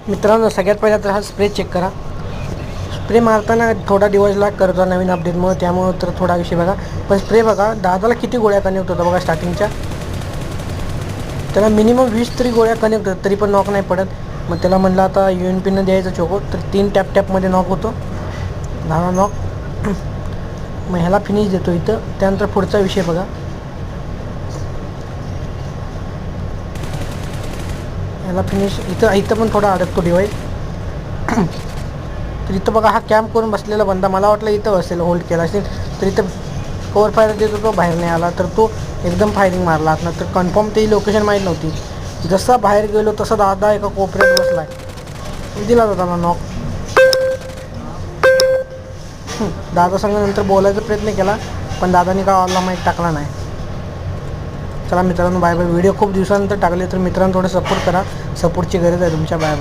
मित्रांनो सगळ्यात पहिला तर हा स्प्रे चेक करा. स्प्रे मारताना थोडा डिवाइस लॉक करतो नवीन अपडेटमुळे, त्यामुळे तर थोडा विषय बघा. पण स्प्रे बघा दादाला किती गोळ्या कनेक्ट होतं बघा स्टार्टिंगच्या. त्याला मिनिमम 20 तरी गोळ्या कनेक्ट होतात तरी पण नॉक नाही पडत. मग त्याला म्हणलं आता UNPनं द्यायचं चोको, तर 3 टॅपमध्ये नॉक होतो. दादा नॉक. मग ह्याला फिनिश देतो इथं. त्यानंतर पुढचा विषय बघा. ह्याला फिनिश इथं पण थोडा अडकतो डिवाइस. तर इथं बघा हा कॅम्प करून बसलेला बंदा, मला वाटलं इथं असेल होल्ड केला असेल, तर इथं कवर फायर देतो तो बाहेर नाही आला, तर तो एकदम फायरिंग मारला असणार. तर कन्फर्म ती लोकेशन माहीत नव्हती. जसा बाहेर गेलो तसा दादा एका कोपऱ्यात बसला आहे. दिला दादाला नॉक. दादा संग नंतर बोलायचा प्रयत्न केला पण दादाने का ऑलला माहीत टाकला नाही. चला मित्रांनो बाय बाय. व्हिडिओ खूप दिवसानंतर टाकले तर मित्रांनो थोडं सपोर्ट करा. सपोर्टची गरज आहे तुमच्या. Bye bye.